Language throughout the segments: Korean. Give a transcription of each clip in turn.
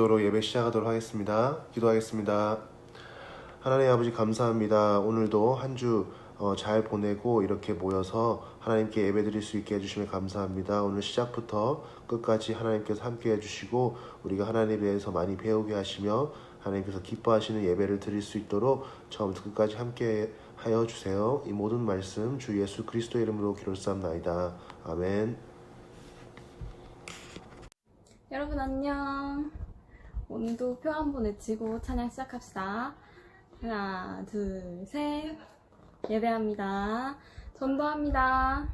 기도로 예배 시작하도록 하겠습니다. 기도하겠습니다. 하나님 아버지 감사합니다. 오늘도 한 주 잘 보내고 이렇게 모여서 하나님께 예배드릴 수 있게 해주시면 감사합니다. 오늘 시작부터 끝까지 하나님께서 함께 해주시고 우리가 하나님에 대해서 많이 배우게 하시며 하나님께서 기뻐하시는 예배를 드릴 수 있도록 처음부터 끝까지 함께 하여 주세요. 이 모든 말씀 주 예수 그리스도의 이름으로 기도했사옵나이다. 아멘. 여러분 안녕. 오늘도 표 한 번 외치고 찬양 시작합시다. 하나, 둘, 셋. 예배합니다. 전도합니다.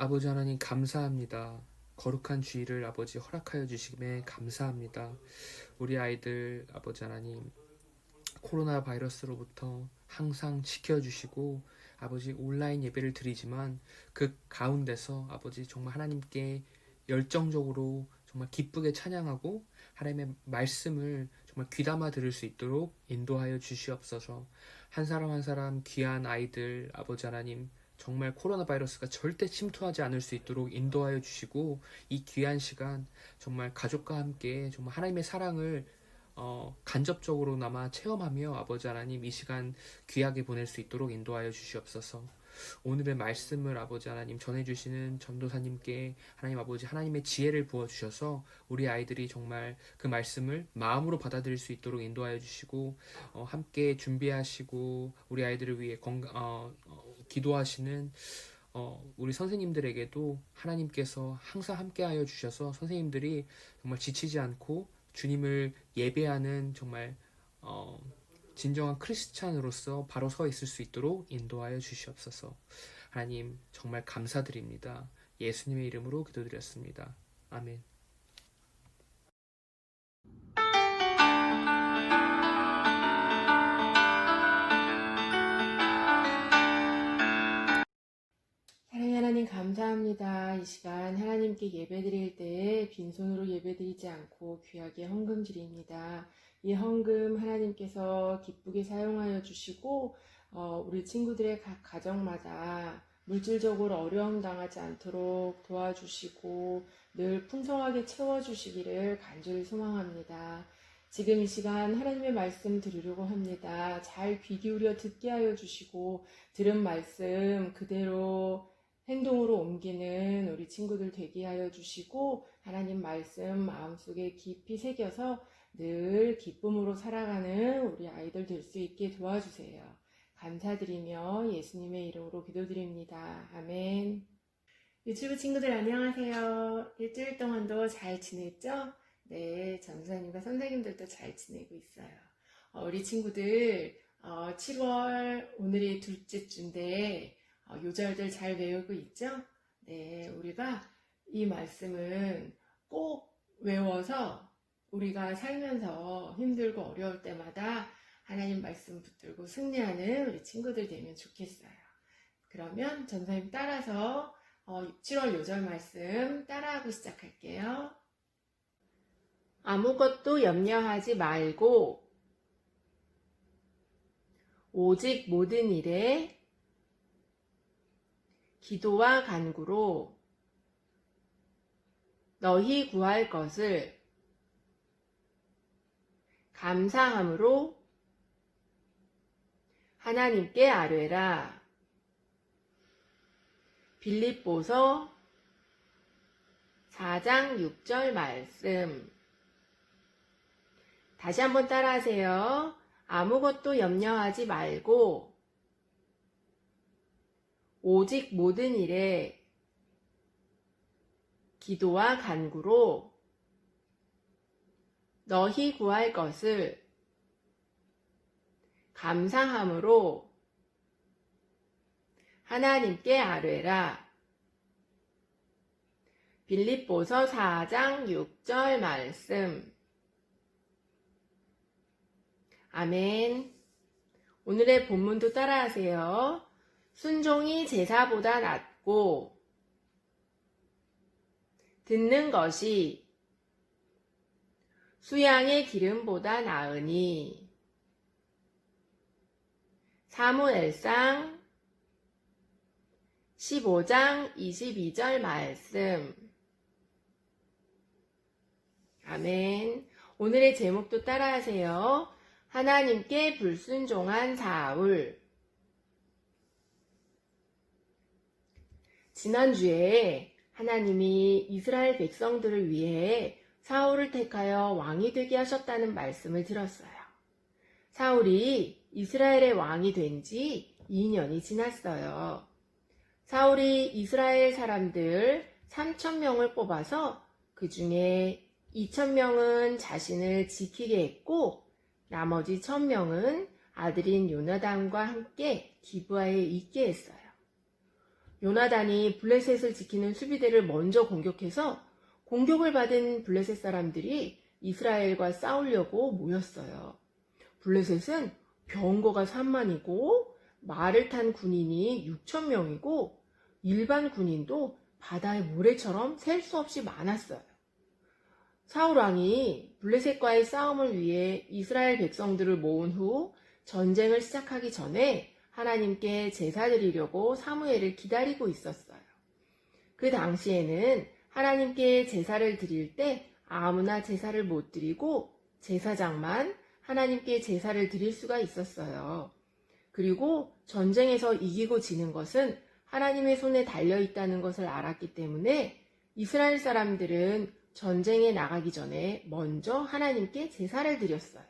아버지 하나님 감사합니다. 거룩한 주일을 아버지 허락하여 주시기에 감사합니다. 우리 아이들 아버지 하나님 코로나 바이러스로부터 항상 지켜주시고 아버지 온라인 예배를 드리지만 그 가운데서 아버지 정말 하나님께 열정적으로 정말 기쁘게 찬양하고 하나님의 말씀을 정말 귀담아 들을 수 있도록 인도하여 주시옵소서. 한 사람 한 사람 귀한 아이들 아버지 하나님 정말 코로나 바이러스가 절대 침투하지 않을 수 있도록 인도하여 주시고 이 귀한 시간 정말 가족과 함께 정말 하나님의 사랑을 간접적으로나마 체험하며 아버지 하나님 이 시간 귀하게 보낼 수 있도록 인도하여 주시옵소서. 오늘의 말씀을 아버지 하나님 전해주시는 전도사님께 하나님 아버지 하나님의 지혜를 부어주셔서 우리 아이들이 정말 그 말씀을 마음으로 받아들일 수 있도록 인도하여 주시고 함께 준비하시고 우리 아이들을 위해 기도하시는 우리 선생님들에게도 하나님께서 항상 함께하여 주셔서 선생님들이 정말 지치지 않고 주님을 예배하는 정말 진정한 크리스찬으로서 바로 서 있을 수 있도록 인도하여 주시옵소서. 하나님 정말 감사드립니다. 예수님의 이름으로 기도드렸습니다. 아멘. 사랑의 하나님 감사합니다. 이 시간 하나님께 예배드릴 때 빈손으로 예배드리지 않고 귀하게 헌금 드립니다. 이 헌금 하나님께서 기쁘게 사용하여 주시고 우리 친구들의 각 가정마다 물질적으로 어려움 당하지 않도록 도와주시고 늘 풍성하게 채워주시기를 간절히 소망합니다. 지금 이 시간 하나님의 말씀 들으려고 합니다. 잘 귀 기울여 듣게 하여 주시고 들은 말씀 그대로 행동으로 옮기는 우리 친구들 되게 하여 주시고 하나님 말씀 마음속에 깊이 새겨서 늘 기쁨으로 살아가는 우리 아이들 될 수 있게 도와주세요. 감사드리며 예수님의 이름으로 기도드립니다. 아멘. 유튜브 친구들 안녕하세요. 일주일 동안도 잘 지냈죠? 네, 전도사님과 선생님들도 잘 지내고 있어요. 우리 친구들 7월 오늘이 둘째 주인데 요절들 잘 외우고 있죠? 네, 우리가 이 말씀은 꼭 외워서 우리가 살면서 힘들고 어려울 때마다 하나님 말씀 붙들고 승리하는 우리 친구들 되면 좋겠어요. 그러면 전사님 따라서 7월 요절 말씀 따라하고 시작할게요. 아무것도 염려하지 말고 오직 모든 일에 기도와 간구로 너희 구할 것을 감사함으로 하나님께 아뢰라. 빌립보서 4장 6절 말씀. 다시 한번 따라하세요. 아무것도 염려하지 말고 오직 모든 일에 기도와 간구로 너희 구할 것을 감사함으로 하나님께 아뢰라. 빌립보서 4장 6절 말씀. 아멘. 오늘의 본문도 따라하세요. 순종이 제사보다 낫고 듣는 것이 수양의 기름보다 나으니. 사무엘상 15장 22절 말씀. 아멘. 오늘의 제목도 따라하세요. 하나님께 불순종한 사울. 지난주에 하나님이 이스라엘 백성들을 위해 사울을 택하여 왕이 되게 하셨다는 말씀을 들었어요. 사울이 이스라엘의 왕이 된 지 2년이 지났어요. 사울이 이스라엘 사람들 3,000명을 뽑아서 그 중에 2,000명은 자신을 지키게 했고 나머지 1,000명은 아들인 요나단과 함께 기브아에 있게 했어요. 요나단이 블레셋을 지키는 수비대를 먼저 공격해서 공격을 받은 블레셋 사람들이 이스라엘과 싸우려고 모였어요. 블레셋은 병거가 3만이고 말을 탄 군인이 6천 명이고 일반 군인도 바다의 모래처럼 셀 수 없이 많았어요. 사울 왕이 블레셋과의 싸움을 위해 이스라엘 백성들을 모은 후 전쟁을 시작하기 전에 하나님께 제사 드리려고 사무엘을 기다리고 있었어요. 그 당시에는 하나님께 제사를 드릴 때 아무나 제사를 못 드리고 제사장만 하나님께 제사를 드릴 수가 있었어요. 그리고 전쟁에서 이기고 지는 것은 하나님의 손에 달려 있다는 것을 알았기 때문에 이스라엘 사람들은 전쟁에 나가기 전에 먼저 하나님께 제사를 드렸어요.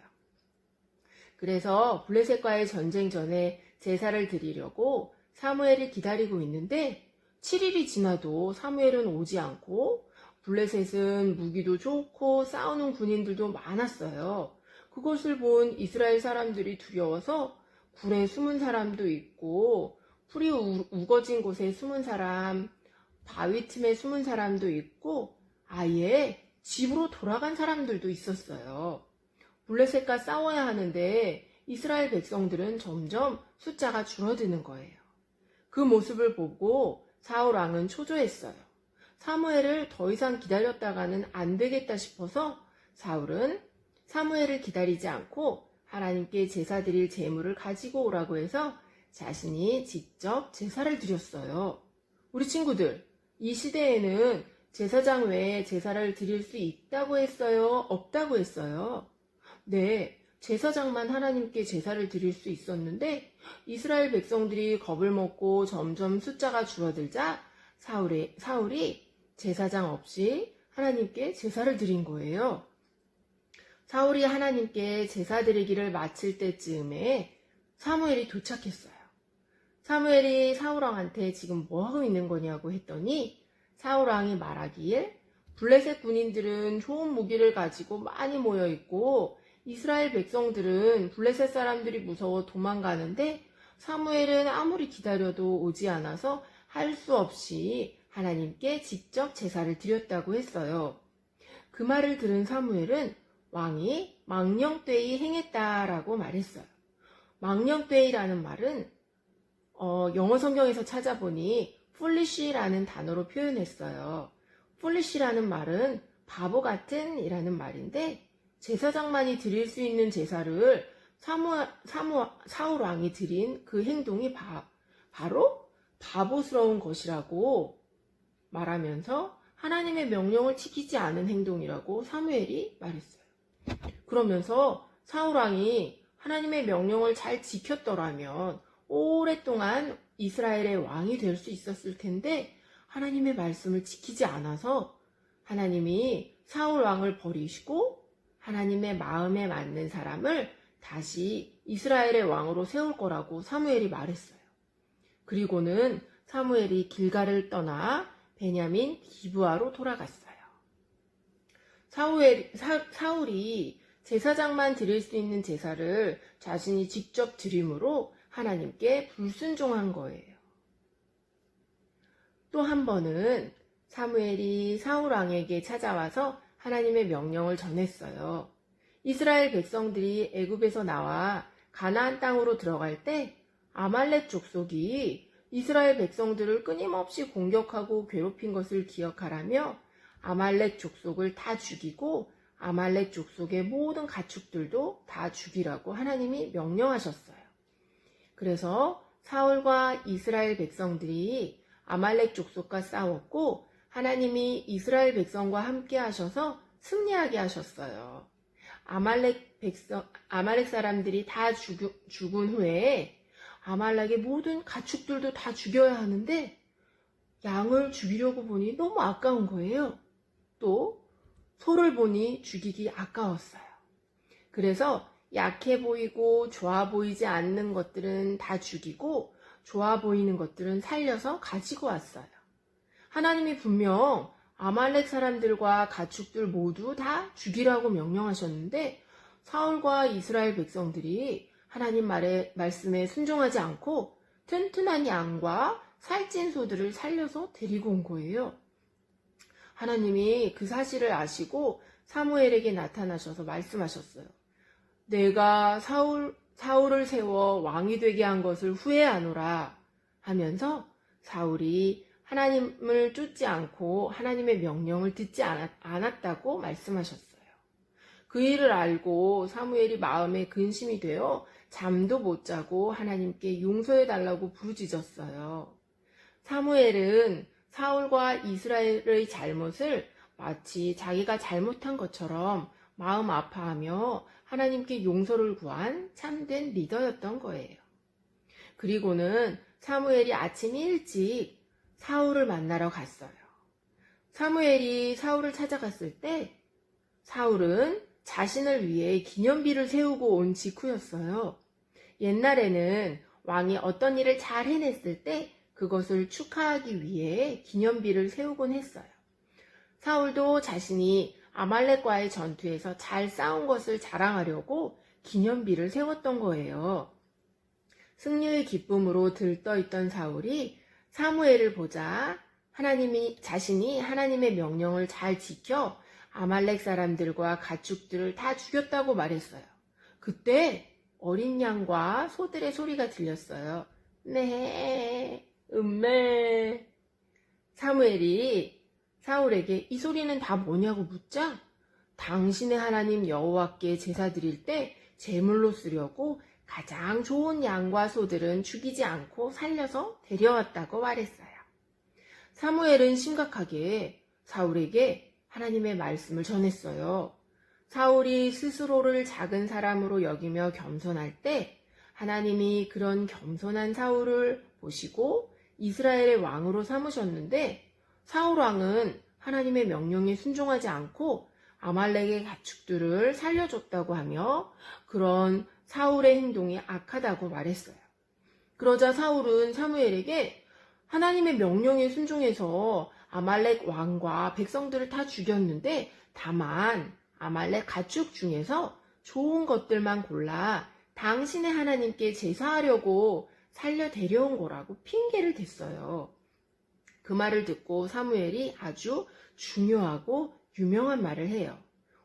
그래서 블레셋과의 전쟁 전에 제사를 드리려고 사무엘을 기다리고 있는데 7일이 지나도 사무엘은 오지 않고 블레셋은 무기도 좋고 싸우는 군인들도 많았어요. 그것을 본 이스라엘 사람들이 두려워서 굴에 숨은 사람도 있고 풀이 우거진 곳에 숨은 사람, 바위 틈에 숨은 사람도 있고 아예 집으로 돌아간 사람들도 있었어요. 블레셋과 싸워야 하는데 이스라엘 백성들은 점점 숫자가 줄어드는 거예요. 그 모습을 보고 사울 왕은 초조했어요. 사무엘을 더 이상 기다렸다가는 안 되겠다 싶어서 사울은 사무엘을 기다리지 않고 하나님께 제사 드릴 제물을 가지고 오라고 해서 자신이 직접 제사를 드렸어요. 우리 친구들, 이 시대에는 제사장 외에 제사를 드릴 수 있다고 했어요? 없다고 했어요? 네, 제사장만 하나님께 제사를 드릴 수 있었는데 이스라엘 백성들이 겁을 먹고 점점 숫자가 줄어들자 사울이 제사장 없이 하나님께 제사를 드린 거예요. 사울이 하나님께 제사 드리기를 마칠 때쯤에 사무엘이 도착했어요. 사무엘이 사울왕한테 지금 뭐하고 있는 거냐고 했더니 사울왕이 말하길 블레셋 군인들은 좋은 무기를 가지고 많이 모여있고 이스라엘 백성들은 블레셋 사람들이 무서워 도망가는데 사무엘은 아무리 기다려도 오지 않아서 할 수 없이 하나님께 직접 제사를 드렸다고 했어요. 그 말을 들은 사무엘은 왕이 망령되이 행했다라고 말했어요. 망령되이라는 말은 영어 성경에서 찾아보니 foolish라는 단어로 표현했어요. foolish라는 말은 바보 같은 이라는 말인데 제사장만이 드릴 수 있는 제사를 사울 왕이 드린 그 행동이 바로 바보스러운 것이라고 말하면서 하나님의 명령을 지키지 않은 행동이라고 사무엘이 말했어요. 그러면서 사울 왕이 하나님의 명령을 잘 지켰더라면 오랫동안 이스라엘의 왕이 될 수 있었을 텐데 하나님의 말씀을 지키지 않아서 하나님이 사울 왕을 버리시고 하나님의 마음에 맞는 사람을 다시 이스라엘의 왕으로 세울 거라고 사무엘이 말했어요. 그리고는 사무엘이 길갈을 떠나 베냐민 기브아로 돌아갔어요. 사울이 제사장만 드릴 수 있는 제사를 자신이 직접 드림으로 하나님께 불순종한 거예요. 또 한 번은 사무엘이 사울 왕에게 찾아와서 하나님의 명령을 전했어요. 이스라엘 백성들이 애굽에서 나와 가나안 땅으로 들어갈 때 아말렉 족속이 이스라엘 백성들을 끊임없이 공격하고 괴롭힌 것을 기억하라며 아말렉 족속을 다 죽이고 아말렉 족속의 모든 가축들도 다 죽이라고 하나님이 명령하셨어요. 그래서 사울과 이스라엘 백성들이 아말렉 족속과 싸웠고 하나님이 이스라엘 백성과 함께 하셔서 승리하게 하셨어요. 아말렉 사람들이 다 죽은 후에 아말렉의 모든 가축들도 다 죽여야 하는데 양을 죽이려고 보니 너무 아까운 거예요. 또 소를 보니 죽이기 아까웠어요. 그래서 약해 보이고 좋아 보이지 않는 것들은 다 죽이고 좋아 보이는 것들은 살려서 가지고 왔어요. 하나님이 분명 아말렉 사람들과 가축들 모두 다 죽이라고 명령하셨는데 사울과 이스라엘 백성들이 하나님 말씀에 순종하지 않고 튼튼한 양과 살찐 소들을 살려서 데리고 온 거예요. 하나님이 그 사실을 아시고 사무엘에게 나타나셔서 말씀하셨어요. 내가 사울을 세워 왕이 되게 한 것을 후회하노라 하면서 사울이 하나님을 쫓지 않고 하나님의 명령을 듣지 않았다고 말씀하셨어요. 그 일을 알고 사무엘이 마음에 근심이 되어 잠도 못 자고 하나님께 용서해달라고 부르짖었어요. 사무엘은 사울과 이스라엘의 잘못을 마치 자기가 잘못한 것처럼 마음 아파하며 하나님께 용서를 구한 참된 리더였던 거예요. 그리고는 사무엘이 아침 일찍 사울을 만나러 갔어요. 사무엘이 사울을 찾아갔을 때 사울은 자신을 위해 기념비를 세우고 온 직후였어요. 옛날에는 왕이 어떤 일을 잘 해냈을 때 그것을 축하하기 위해 기념비를 세우곤 했어요. 사울도 자신이 아말렉과의 전투에서 잘 싸운 것을 자랑하려고 기념비를 세웠던 거예요. 승리의 기쁨으로 들떠있던 사울이 사무엘을 보자 자신이 하나님의 명령을 잘 지켜 아말렉 사람들과 가축들을 다 죽였다고 말했어요. 그때 어린 양과 소들의 소리가 들렸어요. 네, 음메. 사무엘이 사울에게 이 소리는 다 뭐냐고 묻자 당신의 하나님 여호와께 제사 드릴 때 제물로 쓰려고 가장 좋은 양과 소들은 죽이지 않고 살려서 데려왔다고 말했어요. 사무엘은 심각하게 사울에게 하나님의 말씀을 전했어요. 사울이 스스로를 작은 사람으로 여기며 겸손할 때 하나님이 그런 겸손한 사울을 보시고 이스라엘의 왕으로 삼으셨는데 사울 왕은 하나님의 명령에 순종하지 않고 아말렉의 가축들을 살려줬다고 하며 그런 사울의 행동이 악하다고 말했어요. 그러자 사울은 사무엘에게 하나님의 명령에 순종해서 아말렉 왕과 백성들을 다 죽였는데 다만 아말렉 가축 중에서 좋은 것들만 골라 당신의 하나님께 제사하려고 살려 데려온 거라고 핑계를 댔어요. 그 말을 듣고 사무엘이 아주 중요하고 유명한 말을 해요.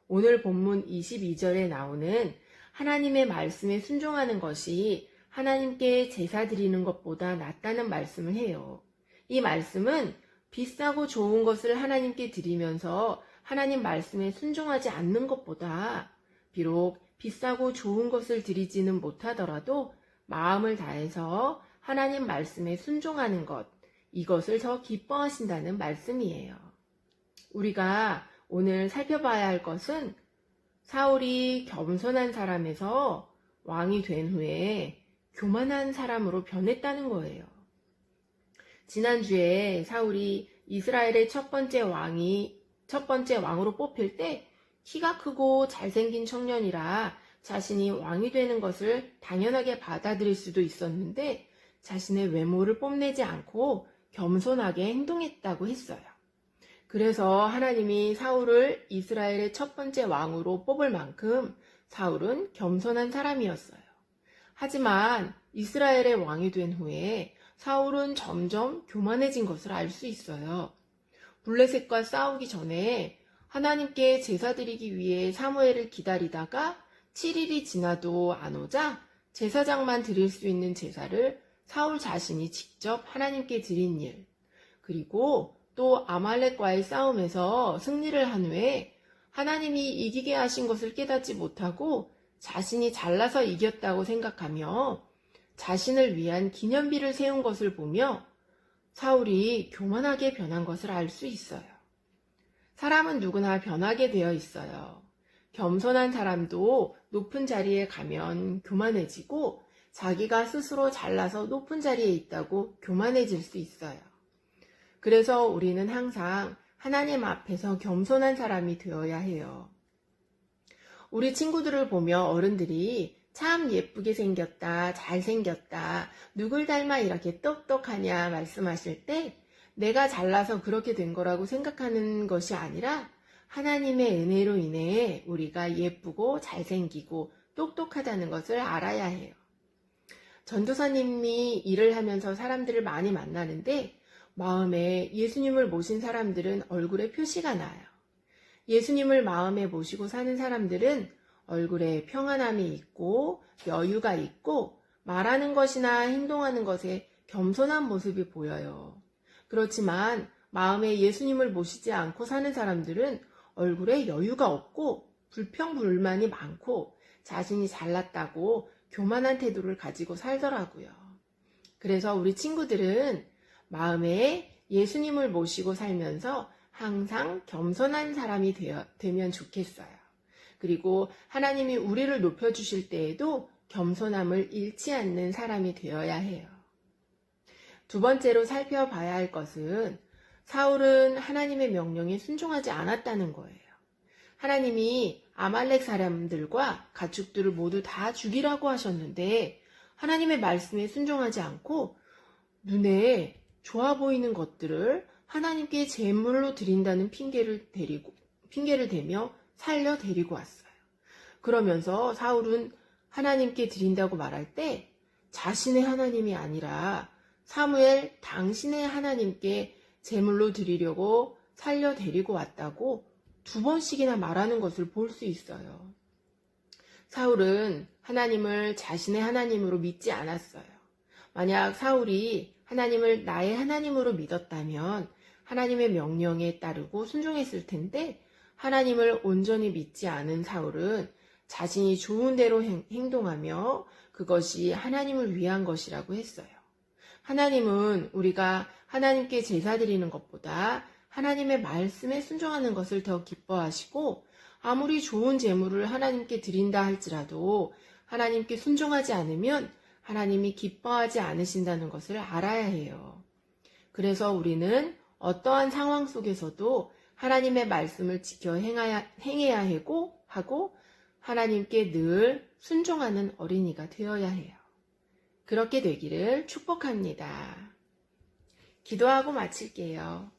오늘 본문 22절에 나오는 하나님의 말씀에 순종하는 것이 하나님께 제사 드리는 것보다 낫다는 말씀을 해요. 이 말씀은 비싸고 좋은 것을 하나님께 드리면서 하나님 말씀에 순종하지 않는 것보다 비록 비싸고 좋은 것을 드리지는 못하더라도 마음을 다해서 하나님 말씀에 순종하는 것, 이것을 더 기뻐하신다는 말씀이에요. 우리가 오늘 살펴봐야 할 것은 사울이 겸손한 사람에서 왕이 된 후에 교만한 사람으로 변했다는 거예요. 지난주에 사울이 이스라엘의 첫 번째 왕으로 뽑힐 때 키가 크고 잘생긴 청년이라 자신이 왕이 되는 것을 당연하게 받아들일 수도 있었는데 자신의 외모를 뽐내지 않고 겸손하게 행동했다고 했어요. 그래서 하나님이 사울을 이스라엘의 첫 번째 왕으로 뽑을 만큼 사울은 겸손한 사람이었어요. 하지만 이스라엘의 왕이 된 후에 사울은 점점 교만해진 것을 알 수 있어요. 블레셋과 싸우기 전에 하나님께 제사 드리기 위해 사무엘을 기다리다가 7일이 지나도 안 오자 제사장만 드릴 수 있는 제사를 사울 자신이 직접 하나님께 드린 일, 그리고 또 아말렉과의 싸움에서 승리를 한 후에 하나님이 이기게 하신 것을 깨닫지 못하고 자신이 잘나서 이겼다고 생각하며 자신을 위한 기념비를 세운 것을 보며 사울이 교만하게 변한 것을 알 수 있어요. 사람은 누구나 변하게 되어 있어요. 겸손한 사람도 높은 자리에 가면 교만해지고 자기가 스스로 잘나서 높은 자리에 있다고 교만해질 수 있어요. 그래서 우리는 항상 하나님 앞에서 겸손한 사람이 되어야 해요. 우리 친구들을 보며 어른들이 참 예쁘게 생겼다, 잘생겼다, 누굴 닮아 이렇게 똑똑하냐 말씀하실 때 내가 잘나서 그렇게 된 거라고 생각하는 것이 아니라 하나님의 은혜로 인해 우리가 예쁘고 잘생기고 똑똑하다는 것을 알아야 해요. 전도사님이 일을 하면서 사람들을 많이 만나는데 마음에 예수님을 모신 사람들은 얼굴에 표시가 나요. 예수님을 마음에 모시고 사는 사람들은 얼굴에 평안함이 있고 여유가 있고 말하는 것이나 행동하는 것에 겸손한 모습이 보여요. 그렇지만 마음에 예수님을 모시지 않고 사는 사람들은 얼굴에 여유가 없고 불평불만이 많고 자신이 잘났다고 교만한 태도를 가지고 살더라고요. 그래서 우리 친구들은 마음에 예수님을 모시고 살면서 항상 겸손한 사람이 되면 좋겠어요. 그리고 하나님이 우리를 높여주실 때에도 겸손함을 잃지 않는 사람이 되어야 해요. 두 번째로 살펴봐야 할 것은 사울은 하나님의 명령에 순종하지 않았다는 거예요. 하나님이 아말렉 사람들과 가축들을 모두 다 죽이라고 하셨는데 하나님의 말씀에 순종하지 않고 눈에 좋아 보이는 것들을 하나님께 제물로 드린다는 핑계를 대며 살려 데리고 왔어요. 그러면서 사울은 하나님께 드린다고 말할 때 자신의 하나님이 아니라 사무엘 당신의 하나님께 제물로 드리려고 살려 데리고 왔다고 2번씩이나 말하는 것을 볼 수 있어요. 사울은 하나님을 자신의 하나님으로 믿지 않았어요. 만약 사울이 하나님을 나의 하나님으로 믿었다면 하나님의 명령에 따르고 순종했을 텐데 하나님을 온전히 믿지 않은 사울은 자신이 좋은 대로 행동하며 그것이 하나님을 위한 것이라고 했어요. 하나님은 우리가 하나님께 제사 드리는 것보다 하나님의 말씀에 순종하는 것을 더 기뻐하시고 아무리 좋은 제물을 하나님께 드린다 할지라도 하나님께 순종하지 않으면 하나님이 기뻐하지 않으신다는 것을 알아야 해요. 그래서 우리는 어떠한 상황 속에서도 하나님의 말씀을 지켜 행해야 하고 하나님께 늘 순종하는 어린이가 되어야 해요. 그렇게 되기를 축복합니다. 기도하고 마칠게요.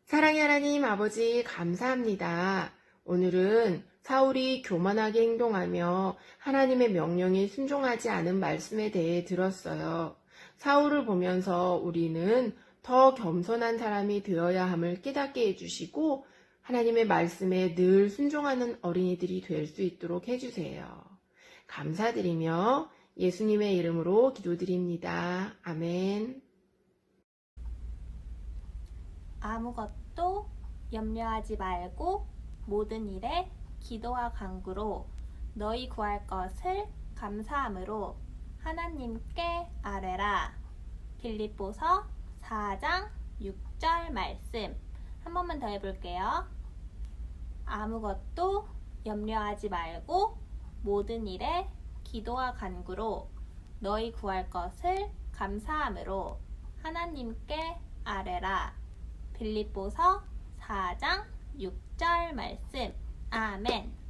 사랑의 하나님 아버지 감사합니다. 오늘은 사울이 교만하게 행동하며 하나님의 명령에 순종하지 않은 말씀에 대해 들었어요. 사울을 보면서 우리는 더 겸손한 사람이 되어야 함을 깨닫게 해주시고 하나님의 말씀에 늘 순종하는 어린이들이 될 수 있도록 해주세요. 감사드리며 예수님의 이름으로 기도드립니다. 아멘. 아무것도 염려하지 말고 모든 일에 기도와 간구로 너희 구할 것을 감사함으로 하나님께 아뢰라. 빌립보서 4장 6절 말씀 한 번만 더 해볼게요. 아무것도 염려하지 말고 모든 일에 기도와 간구로 너희 구할 것을 감사함으로 하나님께 아뢰라. 빌립보서 4장 6절 말씀. 아멘.